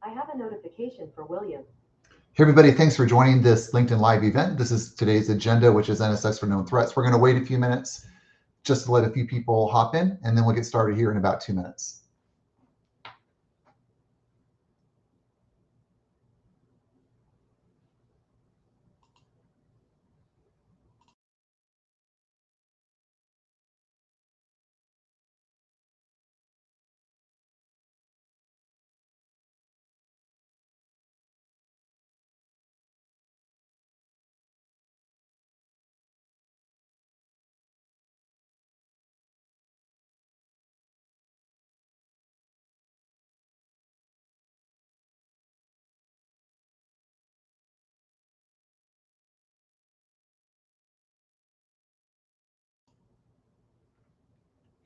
I have a notification for William. Hey everybody, thanks for joining this LinkedIn Live event. This is today's agenda, which is NSX for known threats. We're going to wait a few minutes just to let a few people hop in, and then we'll get started here in about 2 minutes.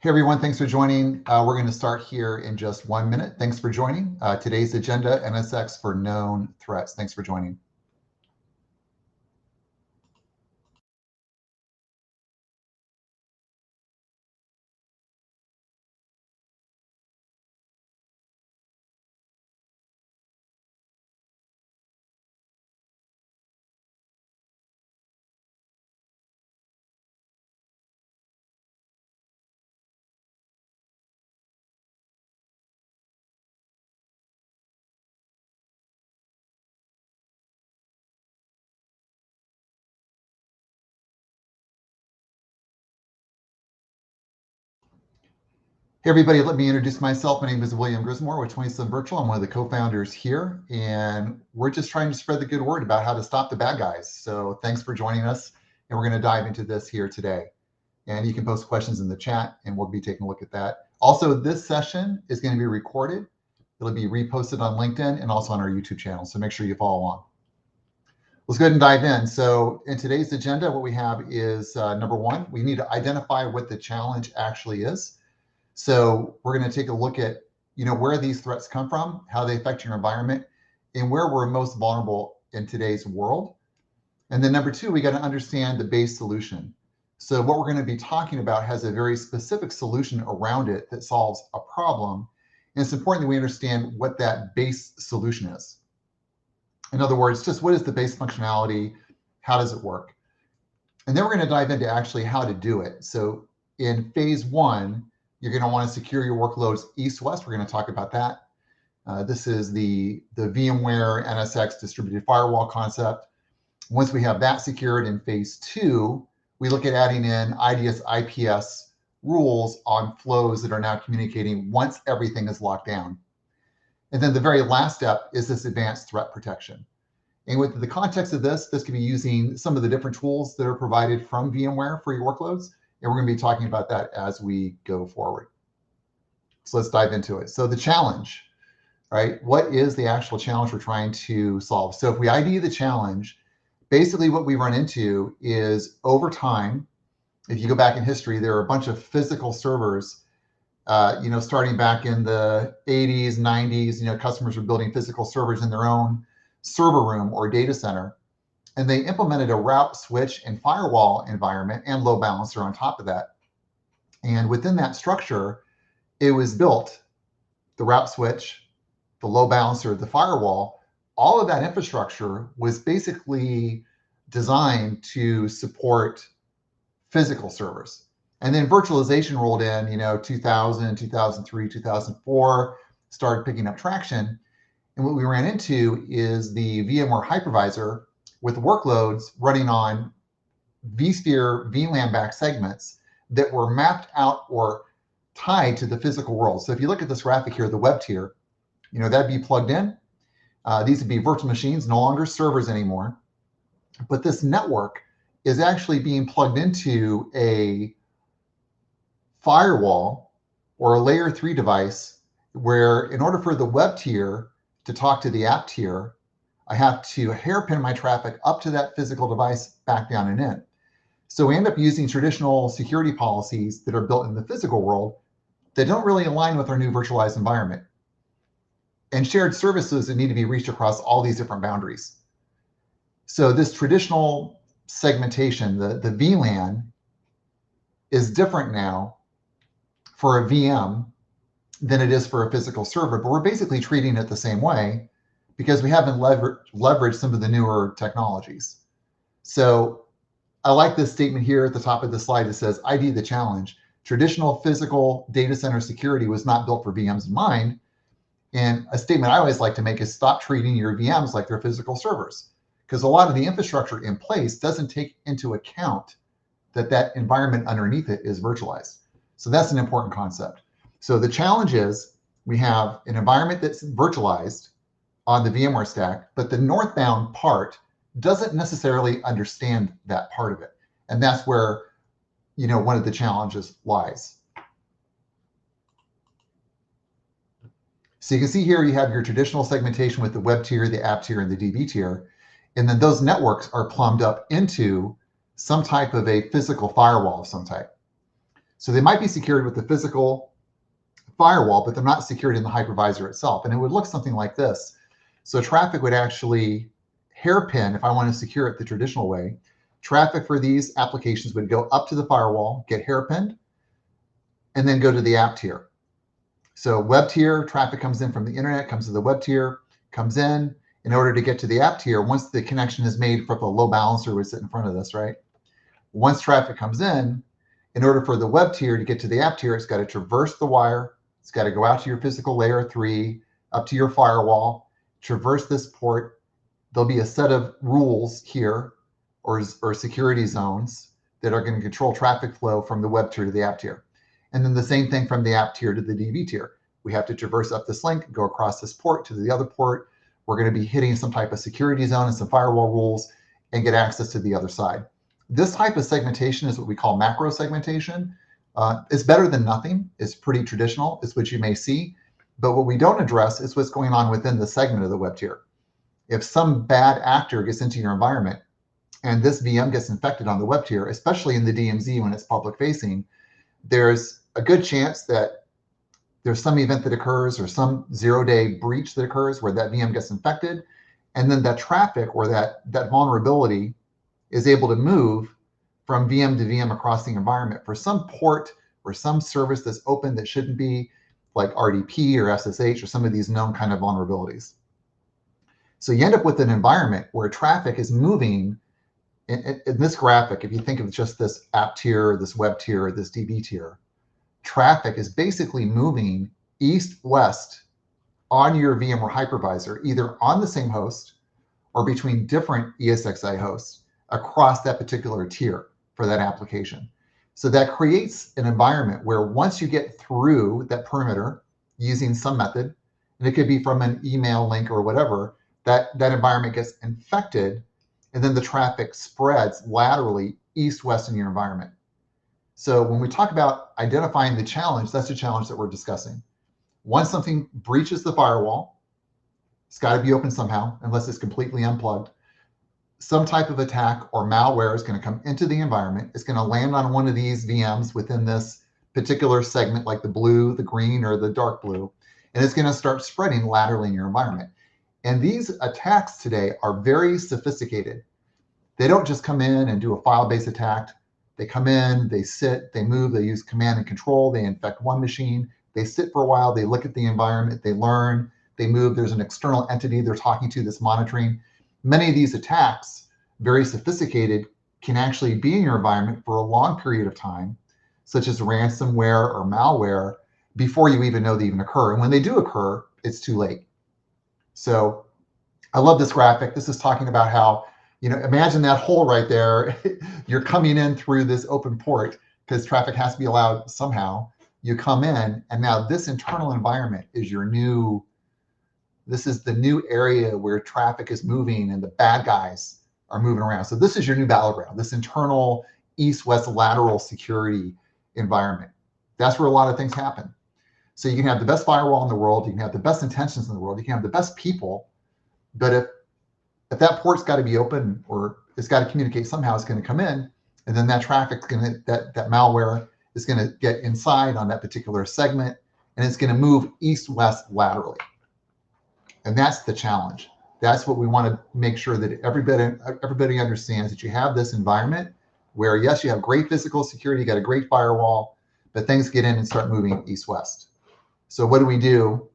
Hey everyone, thanks for joining. We're going to start here in just 1 minute. Thanks for joining. Today's agenda, NSX for known threats. Thanks for joining. Hey everybody, let me introduce myself. My name is William Grismore with 27 Virtual. I'm one of the co-founders here, and we're just trying to spread the good word about how to stop the bad guys. So thanks for joining us, and we're going to dive into this here today. And you can post questions in the chat, and we'll be taking a look at that. Also, this session is going to be recorded. It'll be reposted on LinkedIn and also on our YouTube channel, so make sure you follow along. Let's go ahead and dive in. So in today's agenda, what we have is number one, we need to identify what the challenge actually is. So we're going to take a look at, where these threats come from, how they affect your environment, and where we're most vulnerable in today's world. And then number two, we got to understand the base solution. So what we're going to be talking about has a very specific solution around it that solves a problem. And it's important that we understand what that base solution is. In other words, just what is the base functionality? How does it work? And then we're going to dive into actually how to do it. So in phase one, you're going to want to secure your workloads east-west. We're going to talk about that. This is the VMware NSX distributed firewall concept. Once we have that secured in phase two, we look at adding in IDS, IPS rules on flows that are now communicating once everything is locked down. And then the very last step is this advanced threat protection. And with the context of this could be using some of the different tools that are provided from VMware for your workloads. And we're going to be talking about that as we go forward. So let's dive into it. So the challenge, right? What is the actual challenge we're trying to solve? So if we ID the challenge, basically what we run into is over time, if you go back in history, there are a bunch of physical servers, starting back in the 80s, 90s, customers were building physical servers in their own server room or data center. And they implemented a route switch and firewall environment and load balancer on top of that. And within that structure, it was built, the route switch, the load balancer, the firewall, all of that infrastructure was basically designed to support physical servers. And then virtualization rolled in, 2000, 2003, 2004, started picking up traction. And what we ran into is the VMware hypervisor with workloads running on vSphere VLAN-backed segments that were mapped out or tied to the physical world. So if you look at this graphic here, the web tier, that'd be plugged in. These would be virtual machines, no longer servers anymore. But this network is actually being plugged into a firewall or a layer 3 device where in order for the web tier to talk to the app tier, I have to hairpin my traffic up to that physical device, back down and in. So we end up using traditional security policies that are built in the physical world that don't really align with our new virtualized environment. And shared services that need to be reached across all these different boundaries. So this traditional segmentation, the VLAN, is different now for a VM than it is for a physical server, but we're basically treating it the same way. because we haven't leveraged some of the newer technologies. So I like this statement here at the top of the slide. It says, ID the challenge. Traditional physical data center security was not built for VMs in mind. And a statement I always like to make is stop treating your VMs like they're physical servers, because a lot of the infrastructure in place doesn't take into account that that environment underneath it is virtualized. So that's an important concept. So the challenge is we have an environment that's virtualized on the VMware stack, but the northbound part doesn't necessarily understand that part of it. And that's where, one of the challenges lies. So you can see here you have your traditional segmentation with the web tier, the app tier, and the DB tier. And then those networks are plumbed up into some type of a physical firewall of some type. So they might be secured with the physical firewall, but they're not secured in the hypervisor itself. And it would look something like this. So traffic would actually hairpin, if I want to secure it the traditional way, traffic for these applications would go up to the firewall, get hairpinned, and then go to the app tier. So web tier, traffic comes in from the internet, comes to the web tier, comes in. In order to get to the app tier, once the connection is made from a load balancer would sit in front of this, right? Once traffic comes in order for the web tier to get to the app tier, it's got to traverse the wire. It's got to go out to your physical layer 3, up to your firewall, traverse this port. There'll be a set of rules here or security zones that are going to control traffic flow from the web tier to the app tier. And then the same thing from the app tier to the DB tier. We have to traverse up this link, go across this port to the other port. We're going to be hitting some type of security zone and some firewall rules and get access to the other side. This type of segmentation is what we call macro segmentation. It's better than nothing. It's pretty traditional. It's what you may see. But what we don't address is what's going on within the segment of the web tier. If some bad actor gets into your environment and this VM gets infected on the web tier, especially in the DMZ when it's public facing, there's a good chance that there's some event that occurs or some zero-day breach that occurs where that VM gets infected. And then that traffic or that vulnerability is able to move from VM to VM across the environment for some port or some service that's open that shouldn't be, like RDP or SSH or some of these known kind of vulnerabilities. So you end up with an environment where traffic is moving. In this graphic, if you think of just this app tier, this web tier, this DB tier, traffic is basically moving east-west on your VMware hypervisor, either on the same host or between different ESXi hosts across that particular tier for that application. So that creates an environment where once you get through that perimeter using some method, and it could be from an email link or whatever, that environment gets infected, and then the traffic spreads laterally east-west in your environment. So when we talk about identifying the challenge, that's the challenge that we're discussing. Once something breaches the firewall, it's got to be open somehow, unless it's completely unplugged. Some type of attack or malware is going to come into the environment. It's going to land on one of these VMs within this particular segment, like the blue, the green, or the dark blue, and it's going to start spreading laterally in your environment. And these attacks today are very sophisticated. They don't just come in and do a file-based attack. They come in, they sit, they move, they use command and control, they infect one machine, they sit for a while, they look at the environment, they learn, they move. There's an external entity they're talking to that's monitoring. Many of these attacks, very sophisticated, can actually be in your environment for a long period of time, such as ransomware or malware, before you even know they even occur. And when they do occur, it's too late. So I love this graphic. This is talking about how, imagine that hole right there. You're coming in through this open port because traffic has to be allowed somehow. You come in, and now this internal environment is this is the new area where traffic is moving and the bad guys are moving around. So this is your new battleground, this internal east-west lateral security environment. That's where a lot of things happen. So you can have the best firewall in the world, you can have the best intentions in the world, you can have the best people, but if that port's got to be open or it's got to communicate somehow, it's going to come in, and then that traffic's going to, that malware is going to get inside on that particular segment, and it's going to move east-west laterally. And that's the challenge. That's what we want to make sure that everybody understands, that you have this environment where, yes, you have great physical security, you got a great firewall, but things get in and start moving east-west. So what do we do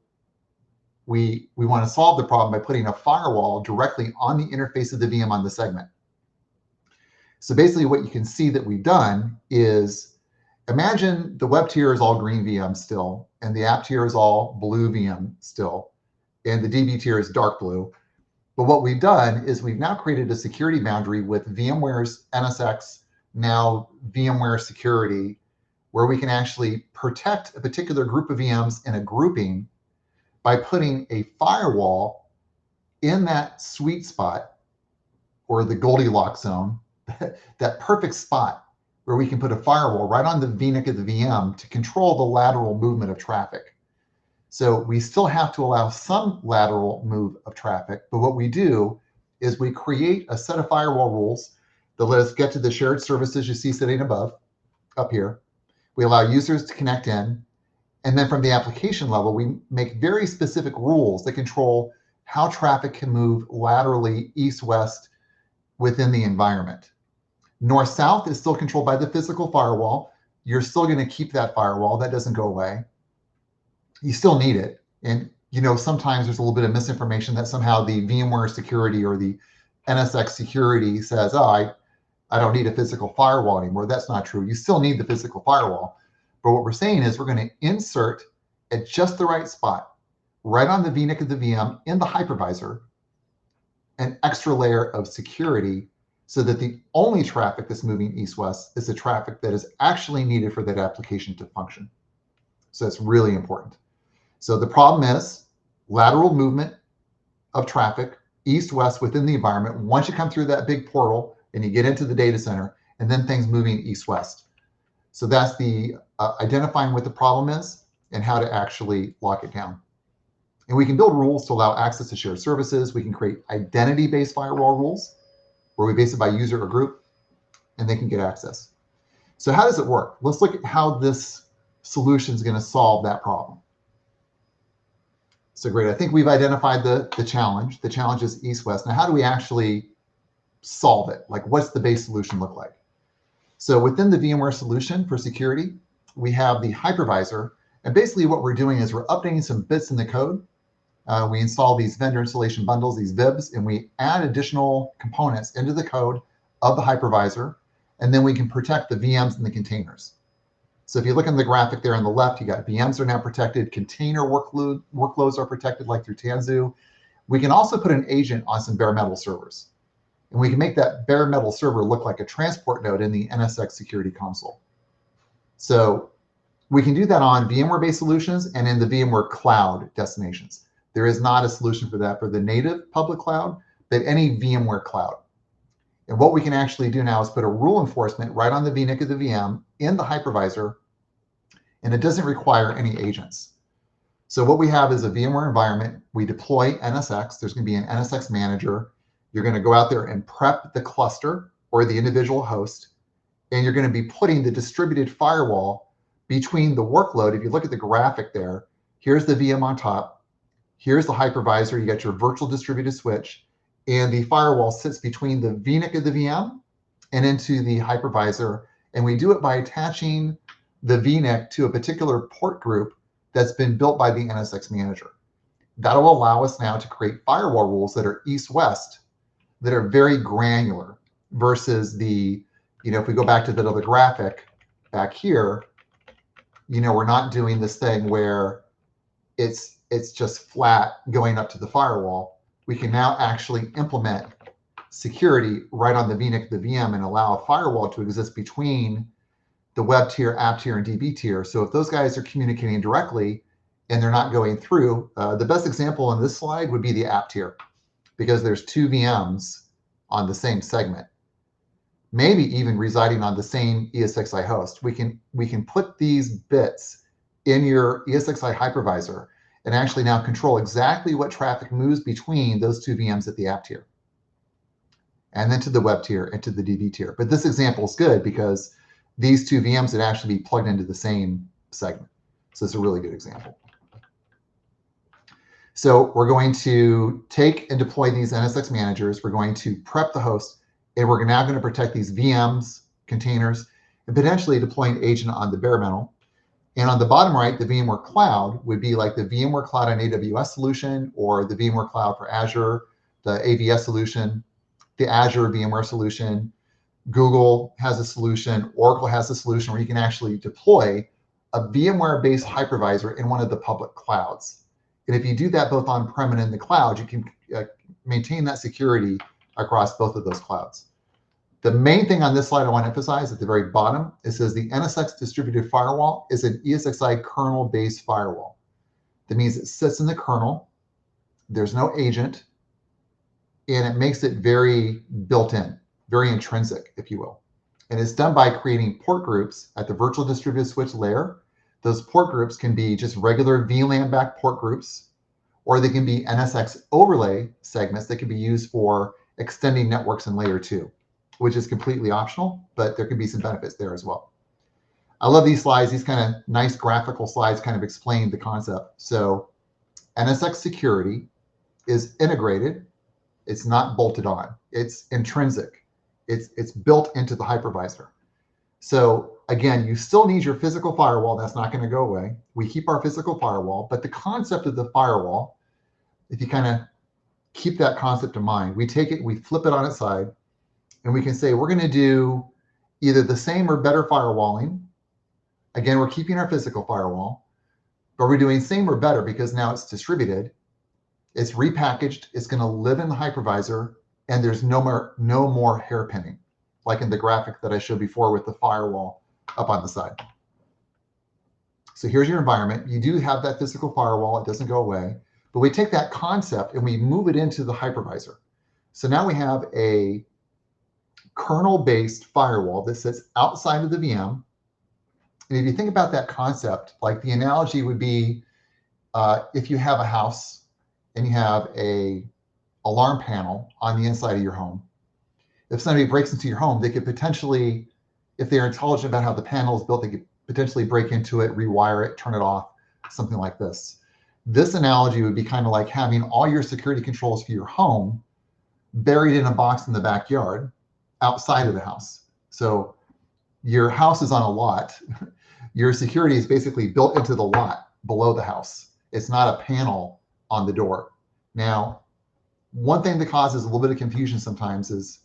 we want to solve the problem by putting a firewall directly on the interface of the VM on the segment. So basically what you can see that we've done is, imagine the web tier is all green VM still, and the app tier is all blue VM still, and the DB tier is dark blue. But what we've done is we've now created a security boundary with VMware's NSX, now VMware security, where we can actually protect a particular group of VMs in a grouping by putting a firewall in that sweet spot, or the Goldilocks zone, that perfect spot where we can put a firewall right on the VNIC of the VM to control the lateral movement of traffic. So we still have to allow some lateral move of traffic, but what we do is we create a set of firewall rules that let us get to the shared services you see sitting above, up here. We allow users to connect in, and then from the application level, we make very specific rules that control how traffic can move laterally east-west within the environment. North-south is still controlled by the physical firewall. You're still going to keep that firewall. That doesn't go away. You still need it. And sometimes there's a little bit of misinformation that somehow the VMware security or the NSX security says, oh, I don't need a physical firewall anymore. That's not true. You still need the physical firewall. But what we're saying is we're going to insert at just the right spot, right on the VNIC of the VM in the hypervisor, an extra layer of security so that the only traffic that's moving east-west is the traffic that is actually needed for that application to function. So that's really important. So the problem is lateral movement of traffic east-west within the environment once you come through that big portal and you get into the data center, and then things moving east-west. So that's the identifying what the problem is and how to actually lock it down. And we can build rules to allow access to shared services. We can create identity-based firewall rules where we base it by user or group, and they can get access. So how does it work? Let's look at how this solution is going to solve that problem. So great. I think we've identified the challenge. The challenge is east-west. Now, how do we actually solve it? Like, what's the base solution look like? So within the VMware solution for security, we have the hypervisor. And basically what we're doing is we're updating some bits in the code. We install these vendor installation bundles, these VIBs, and we add additional components into the code of the hypervisor. And then we can protect the VMs and the containers. So if you look in the graphic there on the left, you got VMs are now protected, container workloads are protected like through Tanzu. We can also put an agent on some bare metal servers. And we can make that bare metal server look like a transport node in the NSX security console. So we can do that on VMware-based solutions and in the VMware cloud destinations. There is not a solution for that for the native public cloud, but any VMware cloud. And what we can actually do now is put a rule enforcement right on the VNIC of the VM in the hypervisor, and it doesn't require any agents. So what we have is a VMware environment. We deploy NSX. There's going to be an NSX manager. You're going to go out there and prep the cluster or the individual host, and you're going to be putting the distributed firewall between the workload. If you look at the graphic there, here's the VM on top. Here's the hypervisor. You got your virtual distributed switch, and the firewall sits between the VNIC of the VM and into the hypervisor. And we do it by attaching the VNIC to a particular port group that's been built by the NSX manager. That'll allow us now to create firewall rules that are east-west, that are very granular versus the, if we go back to that other graphic back here, we're not doing this thing where it's just flat going up to the firewall. We can now actually implement security right on the VNIC of the VM and allow a firewall to exist between the web tier, app tier, and DB tier. So if those guys are communicating directly and they're not going through, the best example on this slide would be the app tier, because there's two VMs on the same segment, maybe even residing on the same ESXi host. We can put these bits in your ESXi hypervisor and actually now control exactly what traffic moves between those two VMs at the app tier, and then to the web tier and to the DB tier. But this example is good because these two VMs would actually be plugged into the same segment. So it's a really good example. So we're going to take and deploy these NSX managers. We're going to prep the host, and we're now going to protect these VMs, containers, and potentially deploy an agent on the bare metal. And on the bottom right, the VMware Cloud would be like the VMware Cloud on AWS solution, or the VMware Cloud for Azure, the AVS solution, the Azure VMware solution. Google has a solution, Oracle has a solution where you can actually deploy a VMware-based hypervisor in one of the public clouds. And if you do that both on-prem and in the cloud, you can maintain that security across both of those clouds. The main thing on this slide I want to emphasize at the very bottom, it says the NSX distributed firewall is an ESXi kernel-based firewall. That means it sits in the kernel, there's no agent, and it makes it very built-in, very intrinsic, if you will. And it's done by creating port groups at the virtual distributed switch layer. Those port groups can be just regular VLAN-backed port groups, or they can be NSX overlay segments that can be used for extending networks in layer 2, which is completely optional, but there can be some benefits there as well. I love these slides. These kind of nice graphical slides kind of explain the concept. So NSX security is integrated. It's not bolted on. It's intrinsic. It's built into the hypervisor. So again, you still need your physical firewall. That's not going to go away. We keep our physical firewall, but the concept of the firewall, if you kind of keep that concept in mind, we take it, we flip it on its side, and we can say we're going to do either the same or better firewalling. Again, we're keeping our physical firewall, but we're doing same or better because now it's distributed. It's repackaged. It's going to live in the hypervisor, and there's no more hairpinning, like in the graphic that I showed before with the firewall up on the side. So here's your environment. You do have that physical firewall. It doesn't go away. But we take that concept and we move it into the hypervisor. So now we have a kernel-based firewall that sits outside of the VM. And if you think about that concept, like the analogy would be if you have a house and you have a alarm panel on the inside of your home. If somebody breaks into your home, they could potentially, if they're intelligent about how the panel is built, they could potentially break into it, rewire it, turn it off, something like this. This analogy would be kind of like having all your security controls for your home buried in a box in the backyard outside of the house. So your house is on a lot. Your security is basically built into the lot below the house. It's not a panel on the door. Now, one thing that causes a little bit of confusion sometimes is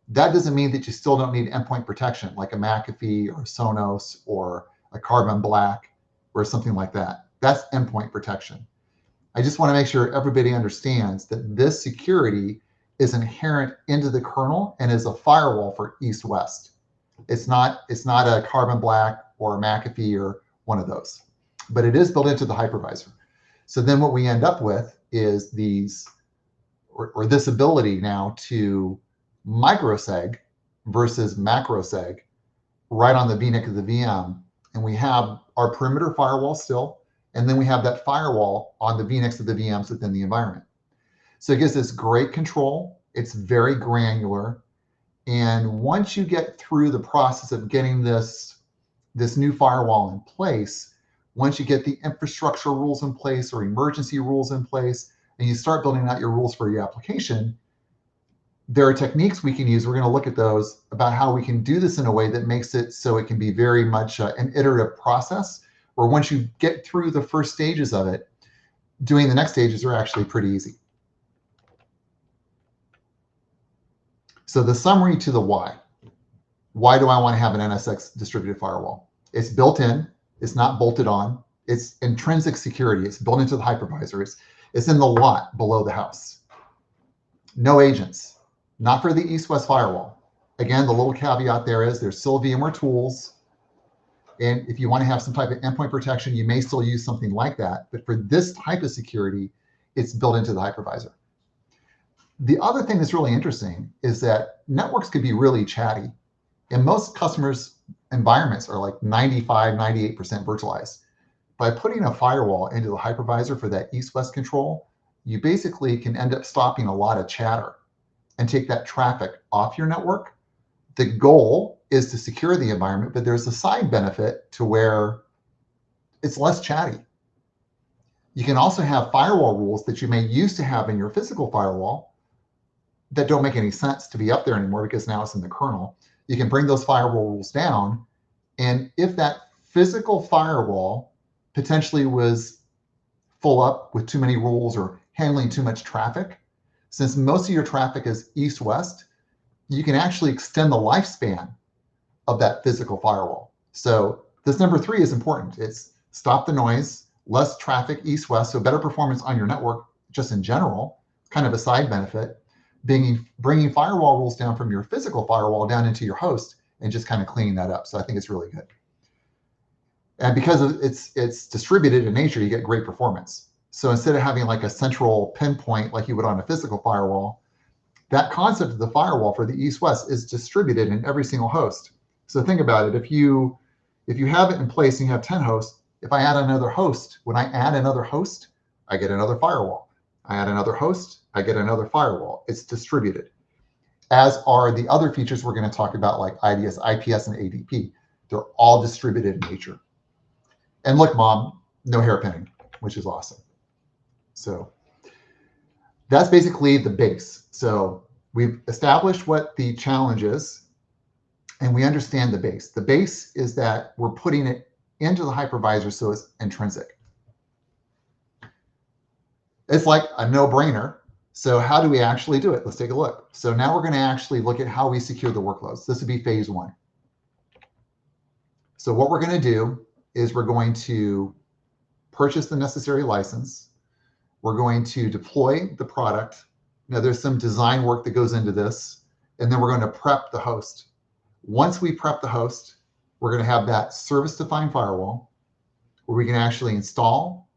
that doesn't mean that you still don't need endpoint protection like a McAfee or a Sonos or a Carbon Black or something like that. That's endpoint protection. I just want to make sure everybody understands that this security is inherent into the kernel and is a firewall for east-west. It's not a Carbon Black or a McAfee or one of those, but it is built into the hypervisor. So then what we end up with is these, or this ability now to microseg versus macroseg right on the VNIC of the VM. And we have our perimeter firewall still, and then we have that firewall on the VNICs of the VMs within the environment. So it gives us great control. It's very granular. And once you get through the process of getting this new firewall in place, once you get the infrastructure rules in place or emergency rules in place, and you start building out your rules for your application, there are techniques we can use. We're going to look at those about how we can do this in a way that makes it so it can be very much an iterative process, where once you get through the first stages of it, doing the next stages are actually pretty easy. So the summary to the why. Why do I want to have an NSX distributed firewall? It's built in. It's not bolted on. It's intrinsic security. It's built into the hypervisor. It's in the lot below the house. No agents. Not for the east-west firewall. Again, the little caveat there is there's still VMware tools. And if you want to have some type of endpoint protection, you may still use something like that. But for this type of security, it's built into the hypervisor. The other thing that's really interesting is that networks could be really chatty. And most customers' environments are like 95, 98% virtualized. By putting a firewall into the hypervisor for that east-west control, you basically can end up stopping a lot of chatter and take that traffic off your network. The goal is to secure the environment, but there's a side benefit to where it's less chatty. You can also have firewall rules that you may used to have in your physical firewall that don't make any sense to be up there anymore because now it's in the kernel. You can bring those firewall rules down. And if that physical firewall potentially was full up with too many rules or handling too much traffic, since most of your traffic is east-west, you can actually extend the lifespan of that physical firewall. So this number 3 is important. It's stop the noise, less traffic east-west, so better performance on your network just in general, kind of a side benefit, bringing firewall rules down from your physical firewall down into your host and just kind of cleaning that up. So I think it's really good. And because it's distributed in nature, you get great performance. So instead of having like a central pinpoint like you would on a physical firewall, that concept of the firewall for the east-west is distributed in every single host. So think about it. If you have it in place and you have 10 hosts, if I add another host, when I add another host, I get another firewall. I add another host, I get another firewall. It's distributed, as are the other features we're going to talk about, like IDS, IPS, and ADP. They're all distributed in nature. And look, Mom, no hairpinning, which is awesome. So that's basically the base. So we've established what the challenge is, and we understand the base. The base is that we're putting it into the hypervisor, so it's intrinsic. It's like a no-brainer. So how do we actually do it? Let's take a look. So now we're going to actually look at how we secure the workloads. This would be phase 1. So what we're going to do is we're going to purchase the necessary license. We're going to deploy the product. Now there's some design work that goes into this, and then we're going to prep the host. Once we prep the host, we're going to have that service-defined firewall where we can actually install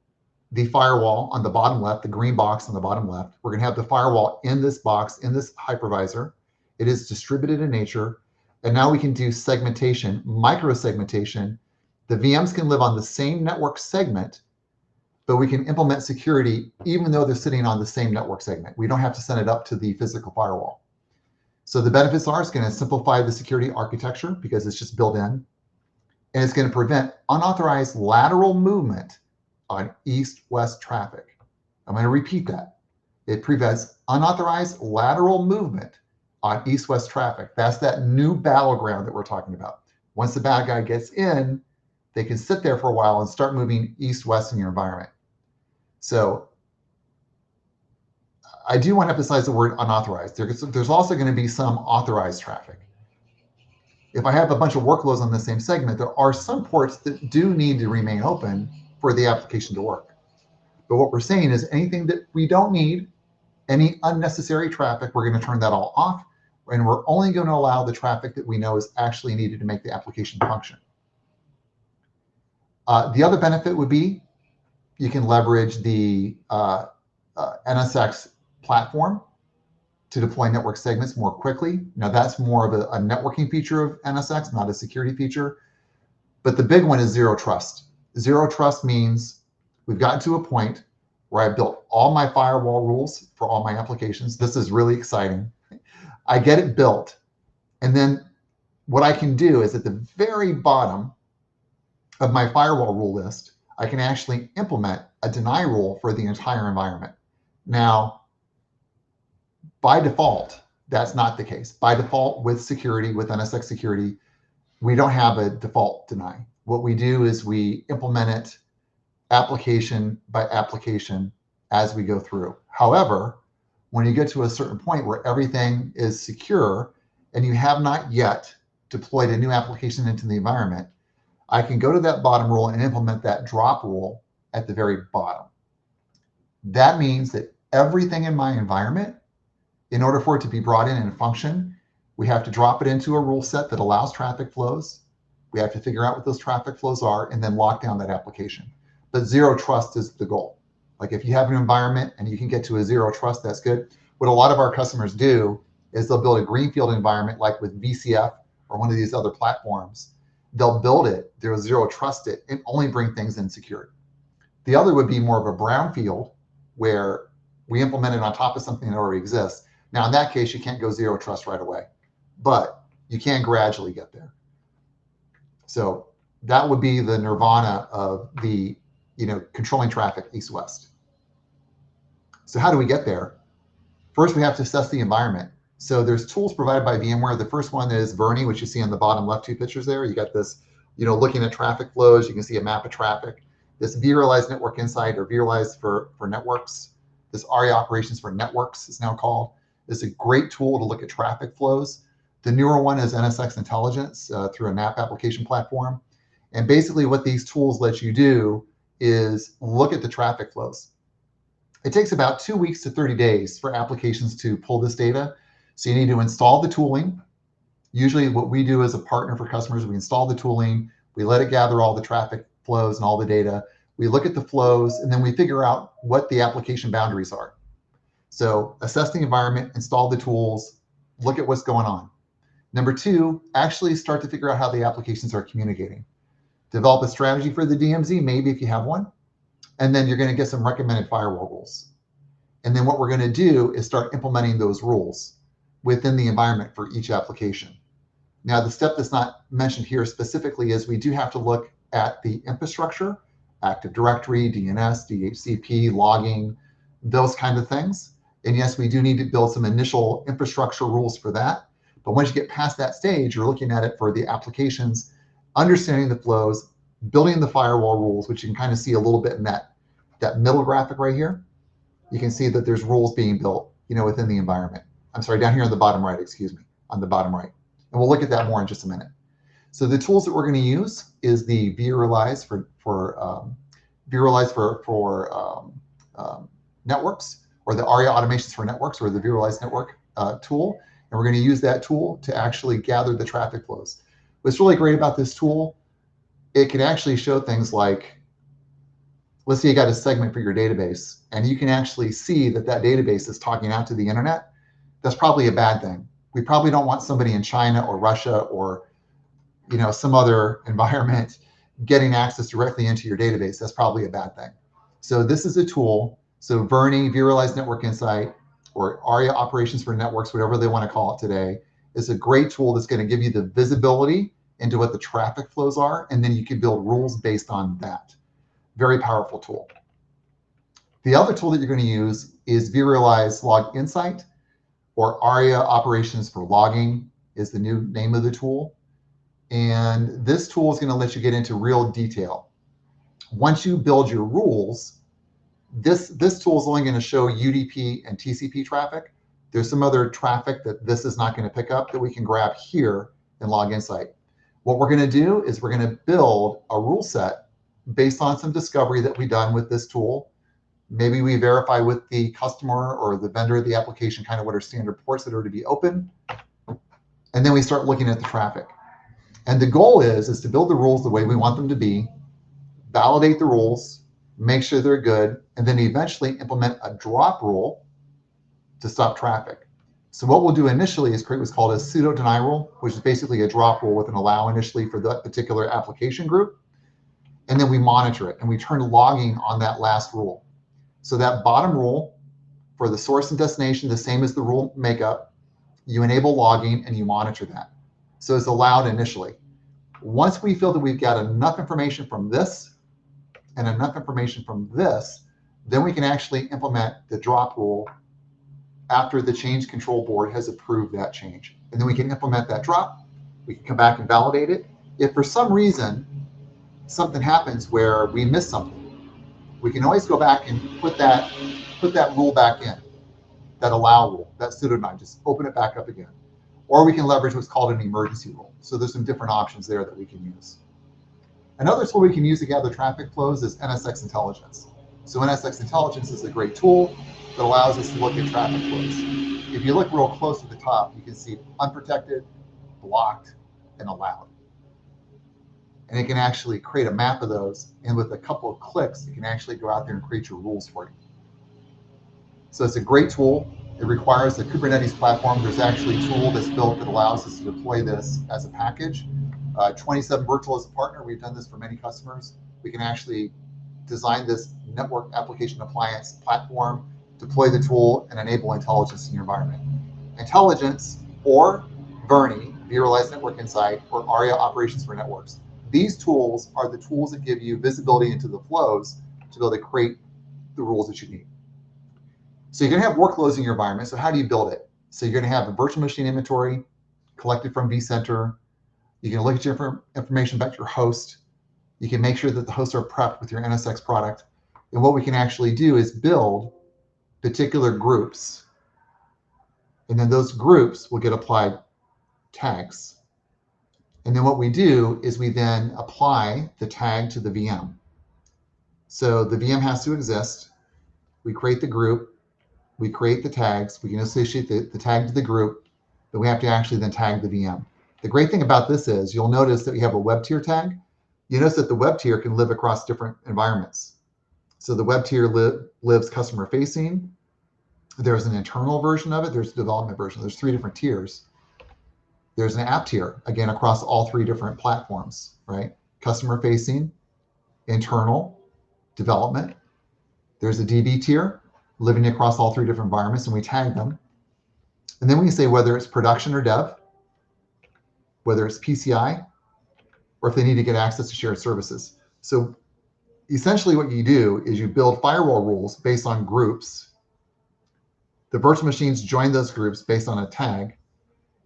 the firewall on the bottom left, the green box on the bottom left. We're going to have the firewall in this box, in this hypervisor. It is distributed in nature. And now we can do segmentation, micro-segmentation. The VMs can live on the same network segment, but we can implement security even though they're sitting on the same network segment. We don't have to send it up to the physical firewall. So the benefits are, it's going to simplify the security architecture because it's just built in. And it's going to prevent unauthorized lateral movement on east-west traffic. I'm going to repeat that. It prevents unauthorized lateral movement on east-west traffic. That's that new battleground that we're talking about. Once the bad guy gets in, they can sit there for a while and start moving east-west in your environment. So I do want to emphasize the word unauthorized. There's also going to be some authorized traffic. If I have a bunch of workloads on the same segment, there are some ports that do need to remain open for the application to work. But what we're saying is anything that we don't need, any unnecessary traffic, we're going to turn that all off, and we're only going to allow the traffic that we know is actually needed to make the application function. The other benefit would be you can leverage the NSX platform to deploy network segments more quickly. Now that's more of a networking feature of NSX, not a security feature. But the big one is zero trust. Zero trust means we've gotten to a point where I built all my firewall rules for all my applications. This is really exciting. I get it built. And then what I can do is at the very bottom of my firewall rule list, I can actually implement a deny rule for the entire environment. Now, by default, that's not the case. By default, with security, with NSX security, we don't have a default deny. What we do is we implement it application by application as we go through. However, when you get to a certain point where everything is secure and you have not yet deployed a new application into the environment, I can go to that bottom rule and implement that drop rule at the very bottom. That means that everything in my environment, in order for it to be brought in and function, we have to drop it into a rule set that allows traffic flows. We have to figure out what those traffic flows are and then lock down that application. But zero trust is the goal. Like if you have an environment and you can get to a zero trust, that's good. What a lot of our customers do is they'll build a greenfield environment like with VCF or one of these other platforms. They'll build it, they'll zero trust it, and only bring things in secured. The other would be more of a brownfield where we implement it on top of something that already exists. Now, in that case, you can't go zero trust right away, but you can gradually get there. So that would be the nirvana of the, controlling traffic east-west. So how do we get there? First, we have to assess the environment. So there's tools provided by VMware. The first one is Verni, which you see on the bottom left two pictures there. You got this looking at traffic flows, you can see a map of traffic. This vRealize Network Insight, or vRealize for networks, this ARIA Operations for Networks is now called, is a great tool to look at traffic flows. The newer one is NSX Intelligence through a NAP application platform. And basically what these tools let you do is look at the traffic flows. It takes about 2 weeks to 30 days for applications to pull this data. So you need to install the tooling. Usually what we do as a partner for customers, we install the tooling, we let it gather all the traffic flows and all the data. We look at the flows, and then we figure out what the application boundaries are. So assess the environment, install the tools, look at what's going on. Number 2, actually start to figure out how the applications are communicating. Develop a strategy for the DMZ, maybe if you have one, and then you're going to get some recommended firewall rules. And then what we're going to do is start implementing those rules within the environment for each application. Now, the step that's not mentioned here specifically is we do have to look at the infrastructure, Active Directory, DNS, DHCP, logging, those kind of things. And yes, we do need to build some initial infrastructure rules for that. But once you get past that stage, you're looking at it for the applications, understanding the flows, building the firewall rules, which you can kind of see a little bit in that middle graphic right here. You can see that there's rules being built, within the environment. I'm sorry, down here on the bottom right, on the bottom right. And we'll look at that more in just a minute. So the tools that we're going to use is the vRealize for networks, or the ARIA Automations for Networks, or the vRealize Network tool. And we're going to use that tool to actually gather the traffic flows. What's really great about this tool, it can actually show things like, let's say you got a segment for your database, and you can actually see that database is talking out to the internet. That's probably a bad thing. We probably don't want somebody in China or Russia or some other environment getting access directly into your database. That's probably a bad thing. So this is a tool. So vRealize Network Insight, or ARIA Operations for Networks, whatever they want to call it today, is a great tool that's going to give you the visibility into what the traffic flows are, and then you can build rules based on that. Very powerful tool. The other tool that you're going to use is vRealize Log Insight, or ARIA Operations for Logging is the new name of the tool. And this tool is going to let you get into real detail. Once you build your rules, this tool is only going to show UDP and TCP traffic. There's some other traffic that this is not going to pick up that we can grab here in Log Insight. What we're going to do is we're going to build a rule set based on some discovery that we've done with this tool. Maybe we verify with the customer or the vendor of the application kind of what are standard ports that are to be open. And then we start looking at the traffic. And the goal is to build the rules the way we want them to be, validate the rules, make sure they're good, and then eventually implement a drop rule to stop traffic. So what we'll do initially is create what's called a pseudo deny rule, which is basically a drop rule with an allow initially for that particular application group. And then we monitor it and we turn logging on that last rule. So that bottom rule for the source and destination, the same as the rule makeup, you enable logging and you monitor that. So it's allowed initially. Once we feel that we've got enough information from this and enough information from this, then we can actually implement the drop rule after the change control board has approved that change. And then we can implement that drop. We can come back and validate it. If for some reason something happens where we miss something, we can always go back and put that rule back in, that allow rule, that pseudo deny, just open it back up again. Or we can leverage what's called an emergency rule. So there's some different options there that we can use. Another tool we can use to gather traffic flows is NSX Intelligence. So NSX Intelligence is a great tool that allows us to look at traffic flows. If you look real close at the top, you can see unprotected, blocked, and allowed. And it can actually create a map of those. And with a couple of clicks, it can actually go out there and create your rules for you. So it's a great tool. It requires a Kubernetes platform. There's actually a tool that's built that allows us to deploy this as a package. 27 Virtual is a partner. We've done this for many customers. We can actually design this network application appliance platform, deploy the tool, and enable intelligence in your environment. Intelligence, or vRealize Network Insight, or ARIA Operations for Networks. These tools are the tools that give you visibility into the flows to be able to create the rules that you need. So you're going to have workloads in your environment. So how do you build it? So you're going to have a virtual machine inventory collected from vCenter. You can look at your information about your host. You can make sure that the hosts are prepped with your NSX product. And what we can actually do is build particular groups. And then those groups will get applied tags. And then what we do is we then apply the tag to the VM. So the VM has to exist. We create the group. We create the tags. We can associate the tag to the group, but we have to actually then tag the VM. The great thing about this is you'll notice that we have a web tier tag. You notice that the web tier can live across different environments. So the web tier lives customer facing. There's an internal version of it. There's a development version. There's 3 different tiers. There's an app tier, again, across all 3 different platforms, right? Customer facing, internal, development. There's a DB tier living across all 3 different environments, and we tag them. And then we can say whether it's production or dev, whether it's PCI, or if they need to get access to shared services. So essentially what you do is you build firewall rules based on groups. The virtual machines join those groups based on a tag,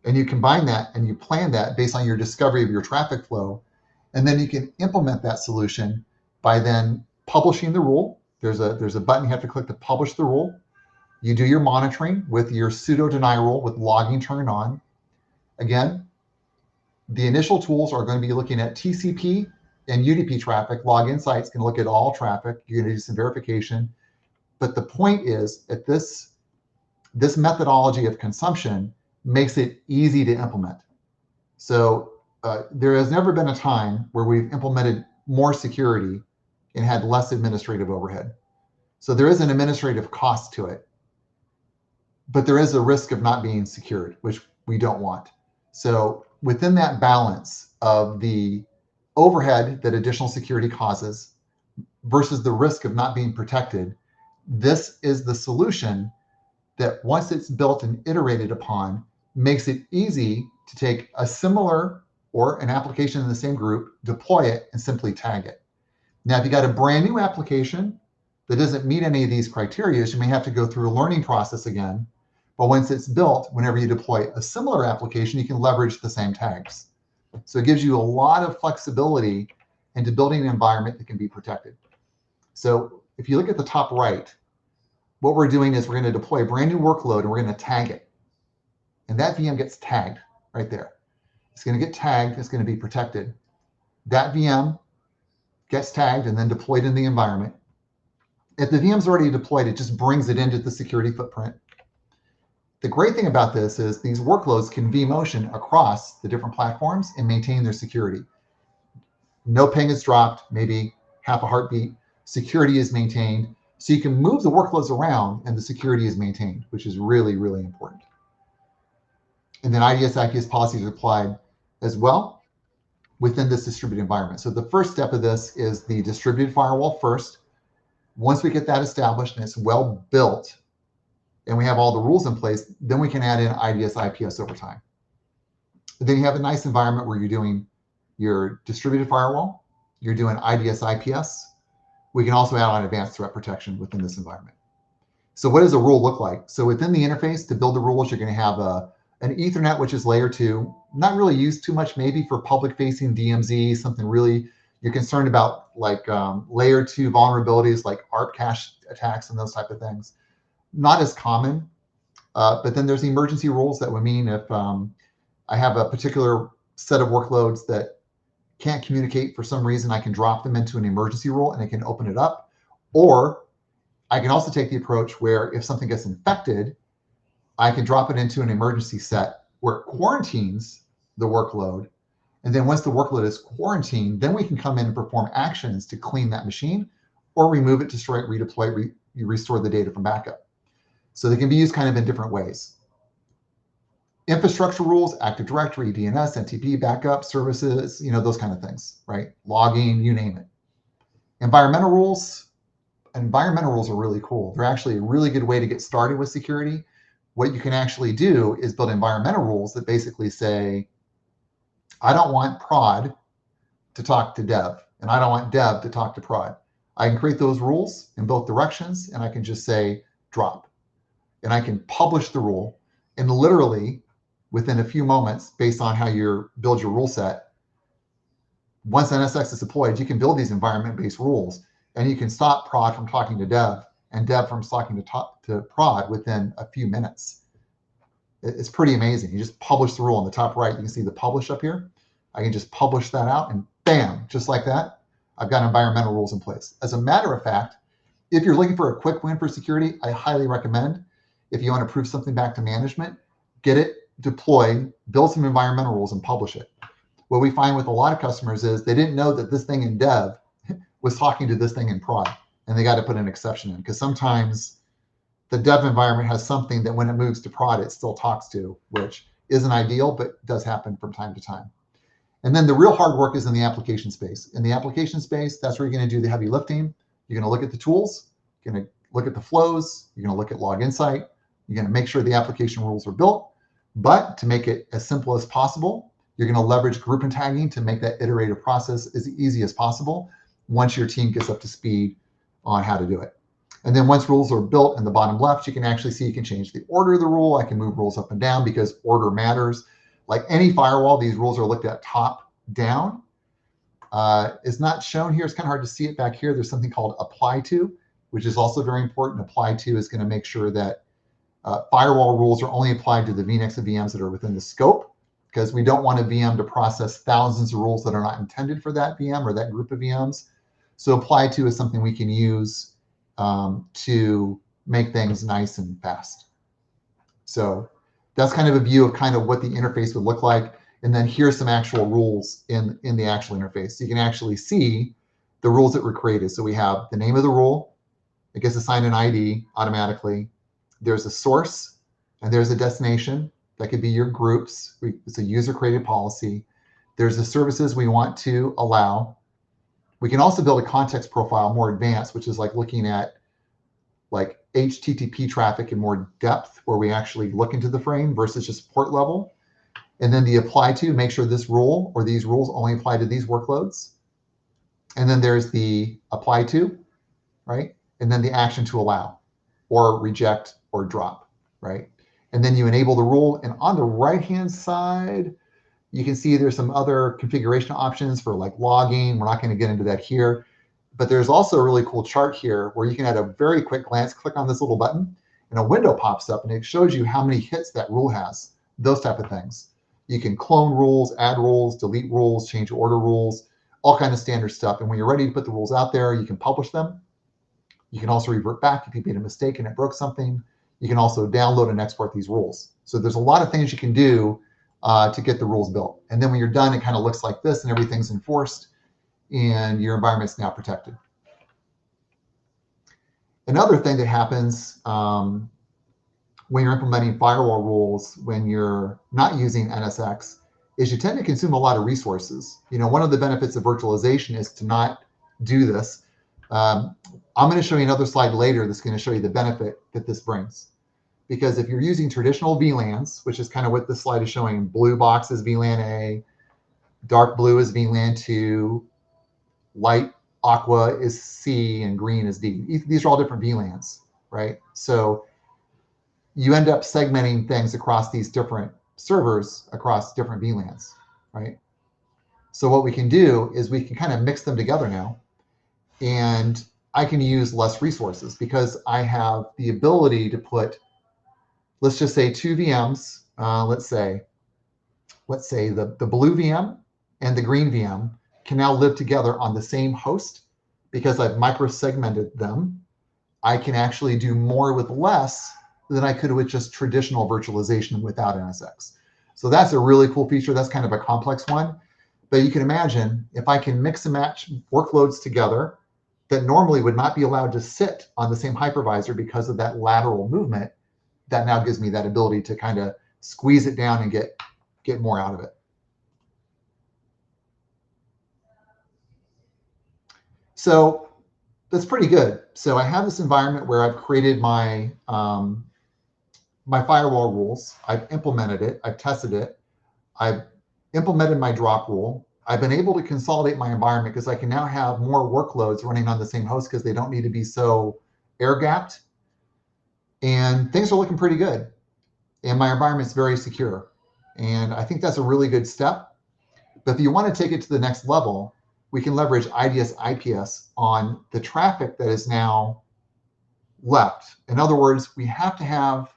and you combine that and you plan that based on your discovery of your traffic flow. And then you can implement that solution by then publishing the rule. There's a button you have to click to publish the rule. You do your monitoring with your sudo deny rule with logging turned on. Again, the initial tools are going to be looking at TCP and UDP traffic. Log Insight's going to look at all traffic. You're going to do some verification. But the point is, at this methodology of consumption makes it easy to implement. So there has never been a time where we've implemented more security and had less administrative overhead. So there is an administrative cost to it, but there is a risk of not being secured, which we don't want. So within that balance of the overhead that additional security causes versus the risk of not being protected, this is the solution that once it's built and iterated upon, makes it easy to take a similar or an application in the same group, deploy it, and simply tag it. Now, if you got a brand new application that doesn't meet any of these criteria, you may have to go through a learning process again. But once it's built, whenever you deploy a similar application, you can leverage the same tags. So it gives you a lot of flexibility into building an environment that can be protected. So if you look at the top right, what we're doing is we're going to deploy a brand new workload and we're going to tag it. And that VM gets tagged right there. It's going to get tagged. It's going to be protected. That VM gets tagged and then deployed in the environment. If the VM's already deployed, it just brings it into the security footprint. The great thing about this is these workloads can vMotion across the different platforms and maintain their security. No ping is dropped, maybe half a heartbeat. Security is maintained. So you can move the workloads around and the security is maintained, which is really, really important. And then IDS, IPS policies are applied as well within this distributed environment. So the first step of this is the distributed firewall first. Once we get that established and it's well built and we have all the rules in place, then we can add in IDS, IPS over time. And then you have a nice environment where you're doing your distributed firewall, you're doing IDS, IPS. We can also add on advanced threat protection within this environment. So what does a rule look like? So within the interface, to build the rules, you're going to have an Ethernet, which is layer 2, not really used too much, maybe for public-facing DMZ, something really you're concerned about, like layer 2 vulnerabilities, like ARP cache attacks and those type of things. Not as common, but then there's emergency rules that would mean if I have a particular set of workloads that can't communicate for some reason, I can drop them into an emergency rule and it can open it up. Or I can also take the approach where if something gets infected, I can drop it into an emergency set where it quarantines the workload. And then once the workload is quarantined, then we can come in and perform actions to clean that machine or remove it, destroy it, redeploy, restore the data from backup. So they can be used kind of in different ways. Infrastructure rules, Active Directory, DNS, NTP, backup, services, those kind of things, right? Logging, you name it. Environmental rules are really cool. They're actually a really good way to get started with security. What you can actually do is build environmental rules that basically say, I don't want prod to talk to dev, and I don't want dev to talk to prod. I can create those rules in both directions, and I can just say drop. And I can publish the rule, and literally, within a few moments, based on how you build your rule set, once NSX is deployed, you can build these environment-based rules, and you can stop prod from talking to dev and dev from talking to prod within a few minutes. It's pretty amazing. You just publish the rule on the top right. You can see the publish up here. I can just publish that out, and bam, just like that, I've got environmental rules in place. As a matter of fact, if you're looking for a quick win for security, I highly recommend, if you want to prove something back to management, get it deployed, build some environmental rules, and publish it. What we find with a lot of customers is they didn't know that this thing in dev was talking to this thing in prod, and they got to put an exception in, because sometimes the dev environment has something that when it moves to prod, it still talks to, which isn't ideal, but does happen from time to time. And then the real hard work is in the application space. In the application space, that's where you're going to do the heavy lifting. You're going to look at the tools, you're going to look at the flows, you're going to look at log insight, you're going to make sure the application rules are built. But to make it as simple as possible, you're going to leverage group and tagging to make that iterative process as easy as possible once your team gets up to speed on how to do it. And then once rules are built in the bottom left, you can actually see you can change the order of the rule. I can move rules up and down because order matters. Like any firewall, these rules are looked at top down. It's not shown here. It's kind of hard to see it back here. There's something called apply to, which is also very important. Apply to is going to make sure that firewall rules are only applied to the VNets and VMs that are within the scope, because we don't want a VM to process thousands of rules that are not intended for that VM or that group of VMs. So apply to is something we can use to make things nice and fast. So that's kind of a view of kind of what the interface would look like. And then here's some actual rules in the actual interface. So you can actually see the rules that were created. So we have the name of the rule. It gets assigned an ID automatically. There's a source and there's a destination. That could be your groups. It's a user-created policy. There's the services we want to allow. We can also build a context profile more advanced, which is like looking at like HTTP traffic in more depth, where we actually look into the frame versus just port level. And then the apply to, make sure this rule or these rules only apply to these workloads. And then there's the apply to, right? And then the action to allow or reject or drop, right? And then you enable the rule. And on the right-hand side, you can see there's some other configuration options for like logging. We're not going to get into that here. But there's also a really cool chart here where you can at a very quick glance, click on this little button, and a window pops up, and it shows you how many hits that rule has, those type of things. You can clone rules, add rules, delete rules, change order rules, all kind of standard stuff. And when you're ready to put the rules out there, you can publish them. You can also revert back if you made a mistake and it broke something. You can also download and export these rules. So there's a lot of things you can do to get the rules built. And then when you're done, it kind of looks like this, and everything's enforced, and your environment's now protected. Another thing that happens when you're implementing firewall rules, when you're not using NSX, is you tend to consume a lot of resources. You know, one of the benefits of virtualization is to not do this. I'm going to show you another slide later that's going to show you the benefit that this brings. Because if you're using traditional VLANs, which is kind of what this slide is showing, blue box is VLAN A, dark blue is VLAN 2, light aqua is C, and green is D. These are all different VLANs, right? So you end up segmenting things across these different servers, across different VLANs, right? So what we can do is we can kind of mix them together now, and I can use less resources because I have the ability to put, let's just say 2 VMs, let's say the blue VM and the green VM can now live together on the same host because I've micro-segmented them. I can actually do more with less than I could with just traditional virtualization without NSX. So that's a really cool feature. That's kind of a complex one. But you can imagine if I can mix and match workloads together that normally would not be allowed to sit on the same hypervisor because of that lateral movement, that now gives me that ability to kind of squeeze it down and get more out of it. So that's pretty good. So I have this environment where I've created my my firewall rules. I've implemented it. I've tested it. I've implemented my drop rule. I've been able to consolidate my environment because I can now have more workloads running on the same host because they don't need to be so air-gapped. And things are looking pretty good. And my environment's very secure. And I think that's a really good step. But if you want to take it to the next level, we can leverage IDS IPS on the traffic that is now left. In other words, we have to have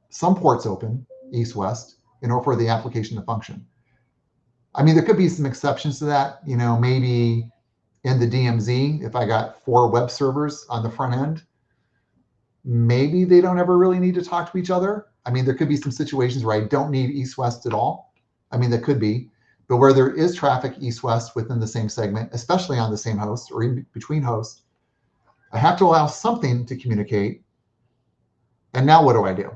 some ports open, east-west, in order for the application to function. I mean, there could be some exceptions to that. You know, maybe in the DMZ, if I got 4 web servers on the front end, maybe they don't ever really need to talk to each other. I mean, there could be some situations where I don't need east-west at all. I mean, that could be. But where there is traffic east-west within the same segment, especially on the same host or in between hosts, I have to allow something to communicate. And now what do I do?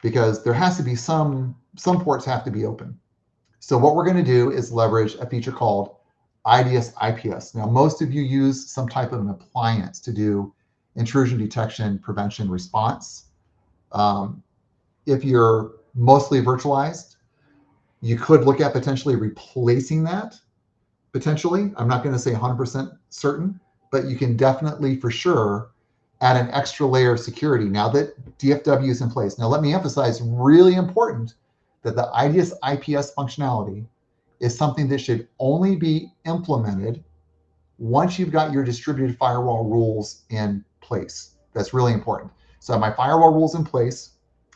Because there has to be some ports have to be open. So what we're going to do is leverage a feature called IDS IPS. Now, most of you use some type of an appliance to do intrusion detection, prevention, response. If you're mostly virtualized, you could look at potentially replacing that, potentially. I'm not going to say 100% certain, but you can definitely, for sure, add an extra layer of security now that DFW is in place. Now, let me emphasize, really important, that the IDS IPS functionality is something that should only be implemented once you've got your distributed firewall rules in place. That's really important. So I have my firewall rules in place.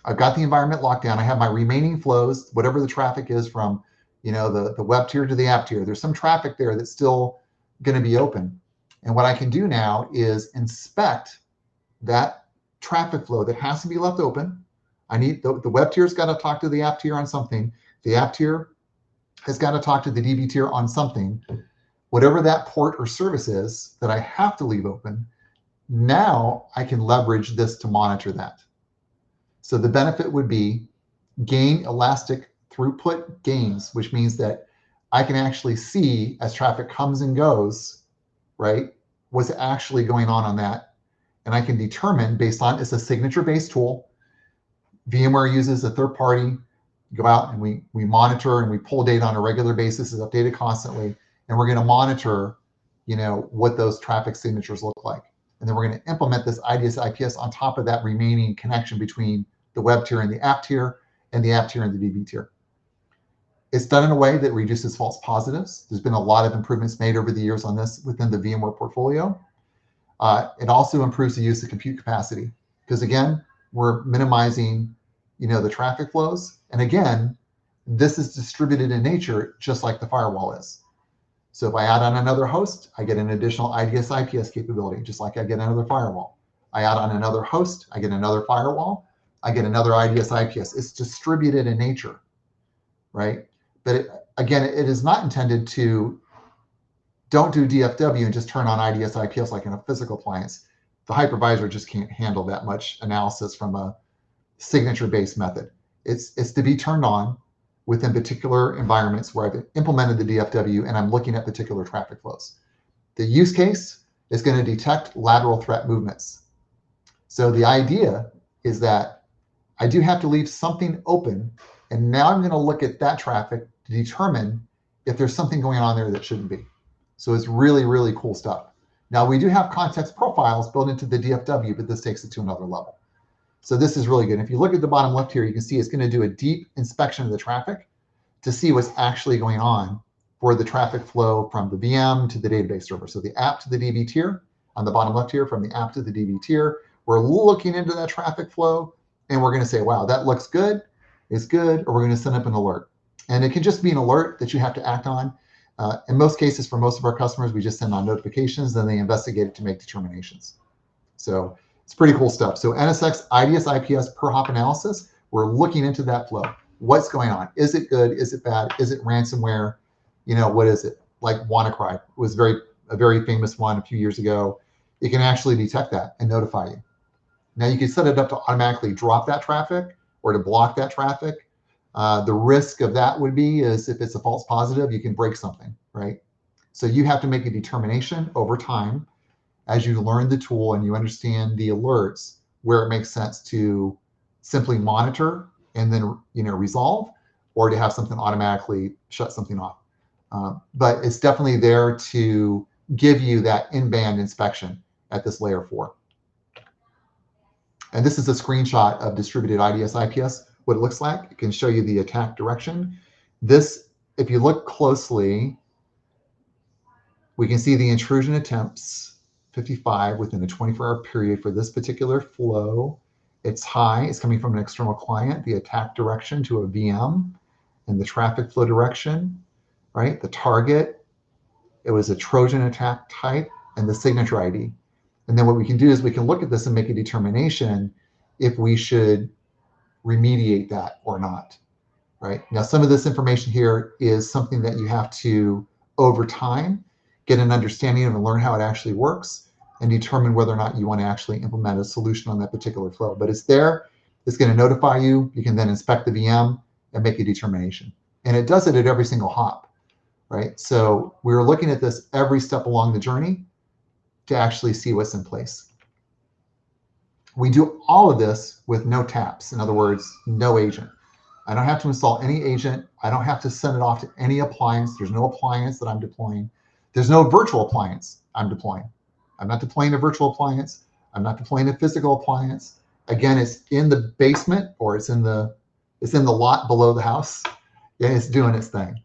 I've got the environment locked down. I have my remaining flows, whatever the traffic is from, you know, the web tier to the app tier. There's some traffic there that's still going to be open. And what I can do now is inspect that traffic flow that has to be left open. I need the web tier's got to talk to the app tier on something. The app tier has got to talk to the DB tier on something. Whatever that port or service is that I have to leave open, now I can leverage this to monitor that. So the benefit would be gain elastic throughput gains, which means that I can actually see as traffic comes and goes, right, what's actually going on that. And I can determine based on, it's a signature-based tool. VMware uses a third party, go out and we monitor and we pull data on a regular basis, it's updated constantly. And we're going to monitor, you know, what those traffic signatures look like. And then we're going to implement this IDS IPS on top of that remaining connection between the web tier and the app tier, and the app tier and the DB tier. It's done in a way that reduces false positives. There's been a lot of improvements made over the years on this within the VMware portfolio. It also improves the use of compute capacity, because again, we're minimizing, you know, the traffic flows. And again, this is distributed in nature, just like the firewall is. So if I add on another host, I get an additional IDS IPS capability, just like I get another firewall. I add on another host, I get another firewall, I get another IDS IPS. It's distributed in nature, right? But again, it is not intended to, don't do DFW and just turn on IDS IPS like in a physical appliance. The hypervisor just can't handle that much analysis from a signature-based method. It's to be turned on within particular environments where I've implemented the DFW and I'm looking at particular traffic flows. The use case is going to detect lateral threat movements. So the idea is that I do have to leave something open, and now I'm going to look at that traffic to determine if there's something going on there that shouldn't be. So it's really, really cool stuff. Now, we do have context profiles built into the DFW, but this takes it to another level. So this is really good. If you look at the bottom left here, you can see it's going to do a deep inspection of the traffic to see what's actually going on for the traffic flow from the VM to the database server. So the app to the DB tier on the bottom left here, from the app to the DB tier, we're looking into that traffic flow, and we're going to say, wow, that looks good, it's good, or we're going to send up an alert. And it can just be an alert that you have to act on. In most cases, for most of our customers, we just send on notifications, then they investigate it to make determinations. So it's pretty cool stuff. So NSX IDS IPS per hop analysis, we're looking into that flow. What's going on? Is it good? Is it bad? Is it ransomware? You know, what is it? Like WannaCry was a very famous one a few years ago. It can actually detect that and notify you. Now you can set it up to automatically drop that traffic or to block that traffic. The risk of that would be is if it's a false positive, you can break something, right? So you have to make a determination over time as you learn the tool and you understand the alerts where it makes sense to simply monitor and then, you know, resolve, or to have something automatically shut something off. But it's definitely there to give you that in-band inspection at this layer 4. And this is a screenshot of distributed IDS IPS, what it looks like. It can show you the attack direction. This, if you look closely, We can see the intrusion attempts, 55 within a 24-hour period for this particular flow. It's high, it's coming from an external client, the attack direction to a VM, and the traffic flow direction, right? The target, it was a Trojan attack type, and the signature ID. And then what we can do is we can look at this and make a determination if we should remediate that or not, right? Now, some of this information here is something that you have to, over time, get an understanding of and learn how it actually works and determine whether or not you want to actually implement a solution on that particular flow. But it's there, it's going to notify you. You can then inspect the VM and make a determination. And it does it at every single hop, right? So we're looking at this every step along the journey to actually see what's in place. We do all of this with no taps. In other words, no agent. I don't have to install any agent. I don't have to send it off to any appliance. There's no appliance that I'm deploying. There's no virtual appliance I'm deploying. I'm not deploying a virtual appliance. I'm not deploying a physical appliance. Again, it's in the basement or it's in the lot below the house, and it's doing its thing.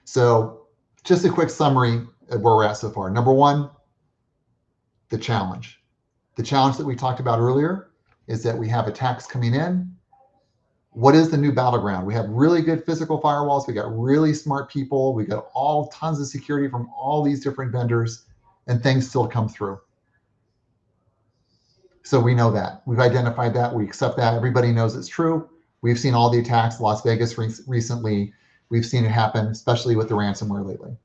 So just a quick summary of where we're at so far. Number one, the challenge. The challenge that we talked about earlier is that we have attacks coming in. What is the new battleground? We have really good physical firewalls. We got really smart people. We got all tons of security from all these different vendors, and things still come through. So we know that. We've identified that. We accept that. Everybody knows it's true. We've seen all the attacks. Las Vegas recently, we've seen it happen, especially with the ransomware lately.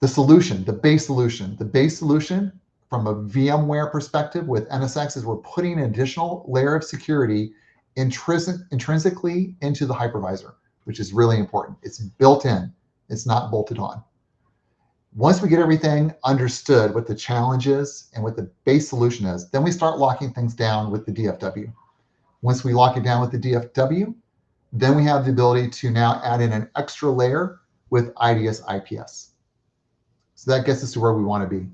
The solution, the base solution from a VMware perspective with NSX is we're putting an additional layer of security intrinsically into the hypervisor, which is really important. It's built in, it's not bolted on. Once we get everything understood, what the challenge is and what the base solution is, then we start locking things down with the DFW. Once we lock it down with the DFW, then we have the ability to now add in an extra layer with IDS IPS. So that gets us to where we want to be.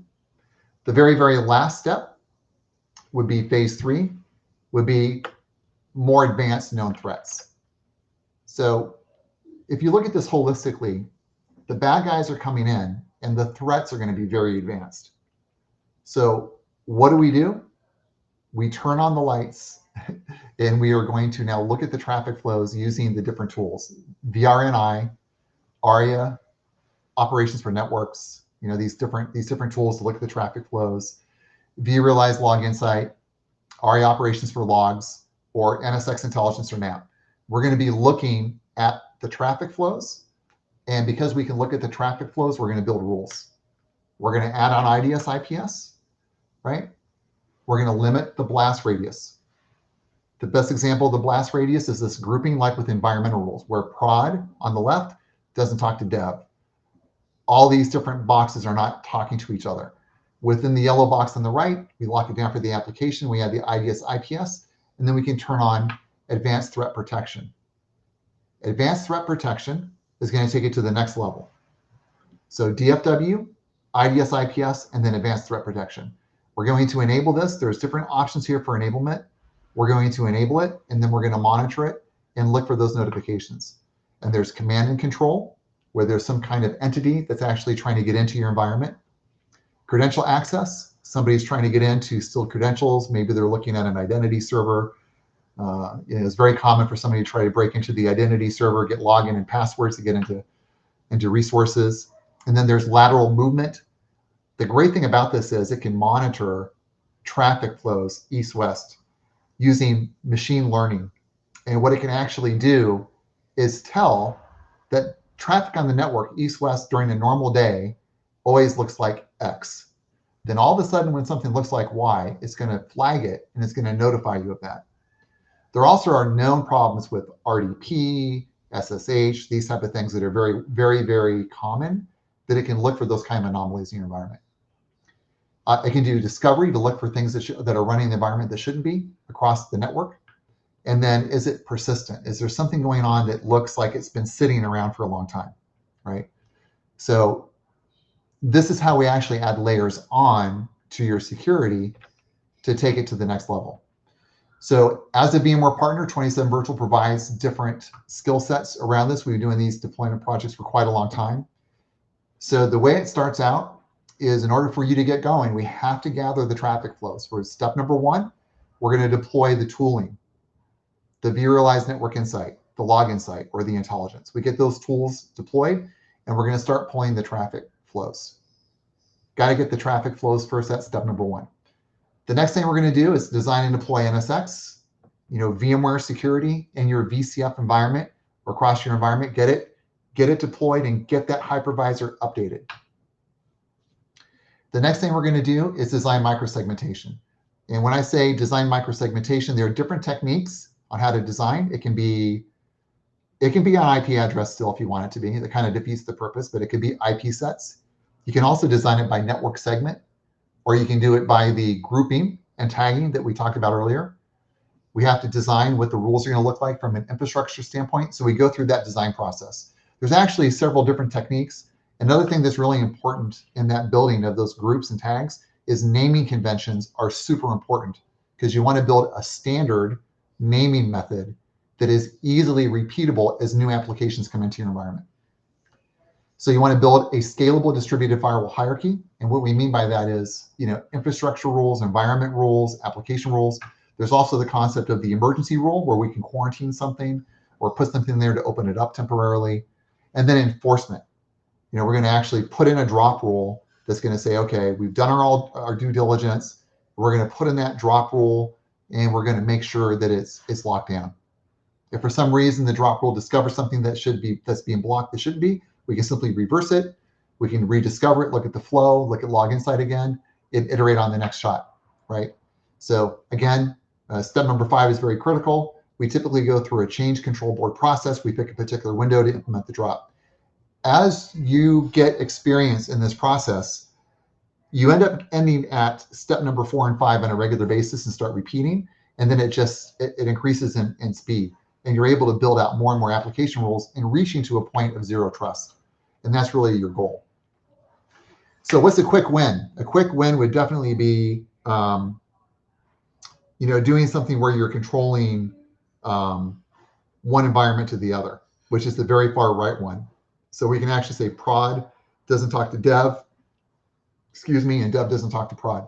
The very, very last step would be phase 3, would be more advanced known threats. So if you look at this holistically, the bad guys are coming in and the threats are going to be very advanced. So what do? We turn on the lights and we are going to now look at the traffic flows using the different tools, VRNI, ARIA, operations for networks, these different tools to look at the traffic flows, vRealize Log Insight, ARIA operations for logs, or NSX intelligence or NAP. We're going to be looking at the traffic flows. And because we can look at the traffic flows, we're going to build rules. We're going to add on IDS IPS, right? We're going to limit the blast radius. The best example of the blast radius is this grouping like with environmental rules, where prod on the left doesn't talk to dev. All these different boxes are not talking to each other. Within the yellow box on the right, we lock it down for the application. We add the IDS IPS, and then we can turn on advanced threat protection. Advanced threat protection is going to take it to the next level. So DFW, IDS IPS, and then advanced threat protection. We're going to enable this. There's different options here for enablement. We're going to enable it, and then we're going to monitor it and look for those notifications. And there's command and control, where there's some kind of entity that's actually trying to get into your environment. Credential access, somebody's trying to get in to steal credentials. Maybe they're looking at an identity server. It's very common for somebody to try to break into the identity server, get login and passwords to get into resources. And then there's lateral movement. The great thing about this is it can monitor traffic flows east-west using machine learning. And what it can actually do is tell that traffic on the network east-west during a normal day always looks like X. Then all of a sudden when something looks like Y, it's going to flag it and it's going to notify you of that. There also are known problems with RDP, SSH, these type of things that are very, very, very common, that it can look for those kind of anomalies in your environment. It can do discovery to look for things that are running in the environment that shouldn't be across the network. And then, is it persistent? Is there something going on that looks like it's been sitting around for a long time, right? So this is how we actually add layers on to your security to take it to the next level. So as a VMware partner, 27 Virtual provides different skill sets around this. We've been doing these deployment projects for quite a long time. So the way it starts out is, in order for you to get going, we have to gather the traffic flows. For step number one, we're going to deploy the tooling, the vRealize Network Insight, the Log Insight, or the intelligence. We get those tools deployed, and we're going to start pulling the traffic flows. Got to get the traffic flows first. That's step number one. The next thing we're going to do is design and deploy NSX, VMware security in your VCF environment or across your environment. Get it deployed and get that hypervisor updated. The next thing we're going to do is design microsegmentation. And when I say design microsegmentation, there are different techniques on how to design. It can be on IP address still if you want it to be. That kind of defeats the purpose, but it could be IP sets. You can also design it by network segment, or you can do it by the grouping and tagging that we talked about earlier. We have to design what the rules are going to look like from an infrastructure standpoint. So we go through that design process. There's actually several different techniques. Another thing that's really important in that building of those groups and tags is naming conventions are super important, because you want to build a standard naming method that is easily repeatable as new applications come into your environment. So you want to build a scalable distributed firewall hierarchy. And what we mean by that is, infrastructure rules, environment rules, application rules. There's also the concept of the emergency rule, where we can quarantine something or put something there to open it up temporarily. And then enforcement. We're going to actually put in a drop rule that's going to say, okay, we've done our due diligence. We're going to put in that drop rule, and we're going to make sure that it's locked down. If for some reason the drop rule discovers something that's being blocked that shouldn't be, we can simply reverse it. We can rediscover it, look at the flow, look at Log Insight again, and iterate on the next shot, right? So again, step number 5 is very critical. We typically go through a change control board process. We pick a particular window to implement the drop. As you get experience in this process, you end up ending at step number 4 and 5 on a regular basis and start repeating, and then it increases in speed. And you're able to build out more and more application rules and reaching to a point of zero trust. And that's really your goal. So what's a quick win? A quick win would definitely be, doing something where you're controlling one environment to the other, which is the very far right one. So we can actually say prod doesn't talk to dev, and dev doesn't talk to prod.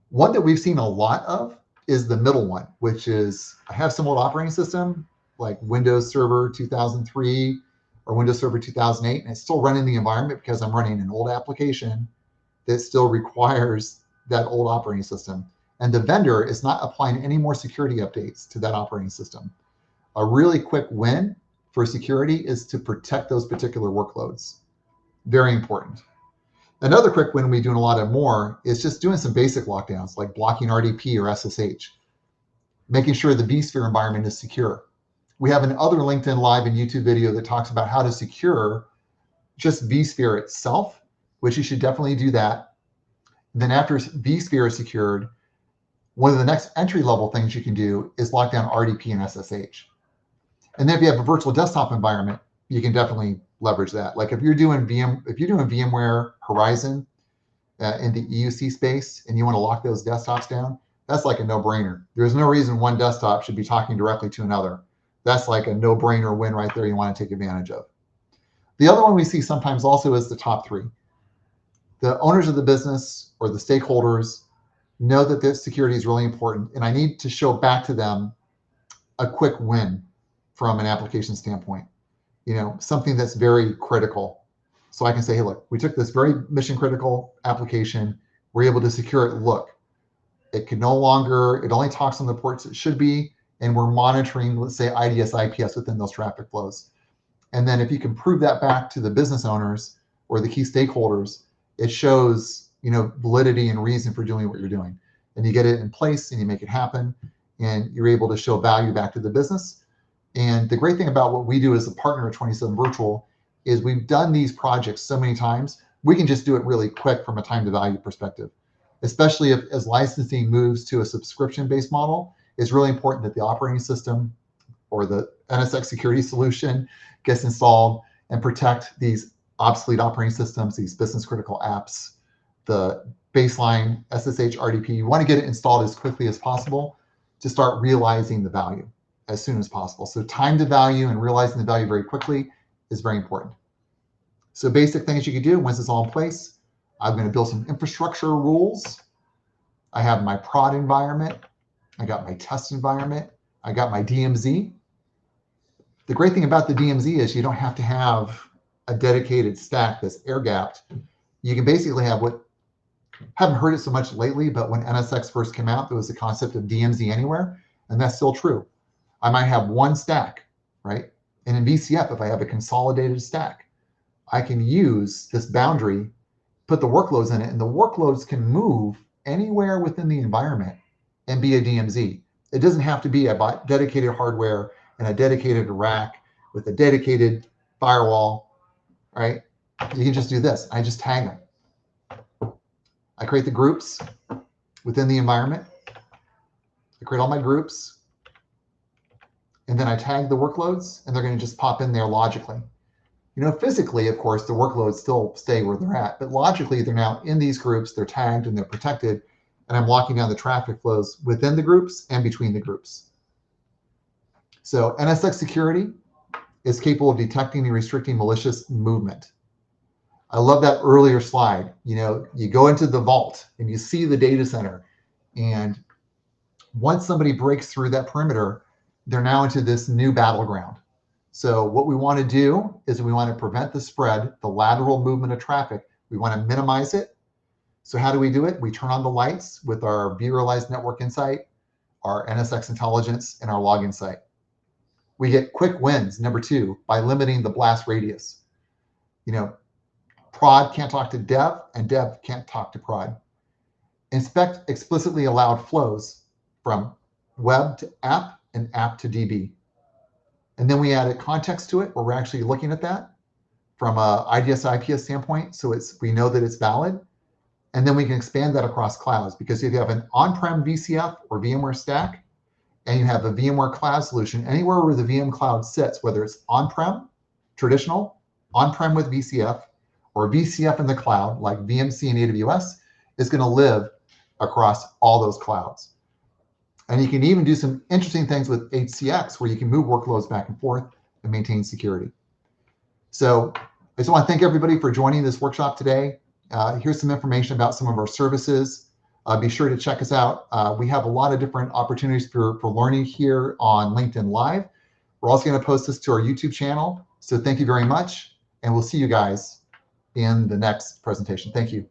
One that we've seen a lot of is the middle one, which is, I have some old operating system, like Windows Server 2003 or Windows Server 2008, and it's still running the environment because I'm running an old application that still requires that old operating system. And the vendor is not applying any more security updates to that operating system. A really quick win for security is to protect those particular workloads. Very important. Another quick win we do a lot of more is just doing some basic lockdowns, like blocking RDP or SSH, making sure the vSphere environment is secure. We have another LinkedIn Live and YouTube video that talks about how to secure just vSphere itself, which you should definitely do that. And then after vSphere is secured, one of the next entry-level things you can do is lock down RDP and SSH. And then if you have a virtual desktop environment, you can definitely leverage that. Like if you're doing VMware Horizon in the EUC space and you want to lock those desktops down, that's like a no-brainer. There's no reason one desktop should be talking directly to another. That's like a no-brainer win right there you want to take advantage of. The other one we see sometimes also is the top 3. The owners of the business or the stakeholders know that this security is really important, and I need to show back to them a quick win from an application standpoint. Something that's very critical. So I can say, hey, look, we took this very mission critical application, we're able to secure it. Look, it only talks on the ports it should be, and we're monitoring, let's say, IDS, IPS within those traffic flows. And then if you can prove that back to the business owners or the key stakeholders, it shows, validity and reason for doing what you're doing. And you get it in place and you make it happen, and you're able to show value back to the business. And the great thing about what we do as a partner at 27 Virtual is we've done these projects so many times, we can just do it really quick from a time to value perspective, especially as licensing moves to a subscription-based model. It's really important that the operating system or the NSX security solution gets installed and protect these obsolete operating systems, these business critical apps, the baseline SSH RDP. You want to get it installed as quickly as possible to start realizing the value as soon as possible. So time to value and realizing the value very quickly is very important. So basic things you can do once it's all in place. I'm going to build some infrastructure rules. I have my prod environment. I got my test environment. I got my DMZ. The great thing about the DMZ is you don't have to have a dedicated stack that's air-gapped. You can basically have what, haven't heard it so much lately, but when NSX first came out, there was the concept of DMZ anywhere, and that's still true. I might have one stack, right? And in VCF, if I have a consolidated stack, I can use this boundary, put the workloads in it, and the workloads can move anywhere within the environment and be a DMZ. It doesn't have to be a dedicated hardware and a dedicated rack with a dedicated firewall, right? You can just do this. I just tag them. I create the groups within the environment. I create all my groups. And then I tag the workloads, and they're going to just pop in there logically. You know, physically, of course, the workloads still stay where they're at, but logically, they're now in these groups, they're tagged and they're protected, and I'm locking down the traffic flows within the groups and between the groups. So NSX security is capable of detecting and restricting malicious movement. I love that earlier slide. You know, you go into the vault and you see the data center, and once somebody breaks through that perimeter, they're now into this new battleground. So what we want to do is we want to prevent the spread, the lateral movement of traffic. We want to minimize it. So how do we do it? We turn on the lights with our vRealized Network Insight, our NSX Intelligence, and our Log Insight. We get quick wins, number 2, by limiting the blast radius. You know, prod can't talk to dev, and dev can't talk to prod. Inspect explicitly allowed flows from web to app and app to DB. And then we added context to it, where we're actually looking at that from a IDS/IPS standpoint, so we know that it's valid. And then we can expand that across clouds, because if you have an on-prem VCF or VMware stack, and you have a VMware cloud solution, anywhere where the VM cloud sits, whether it's on-prem, traditional, on-prem with VCF, or VCF in the cloud, like VMC and AWS, is going to live across all those clouds. And you can even do some interesting things with HCX, where you can move workloads back and forth and maintain security. So I just want to thank everybody for joining this workshop today. Here's some information about some of our services. Be sure to check us out. We have a lot of different opportunities for learning here on LinkedIn Live. We're also going to post this to our YouTube channel. So thank you very much, and we'll see you guys in the next presentation. Thank you.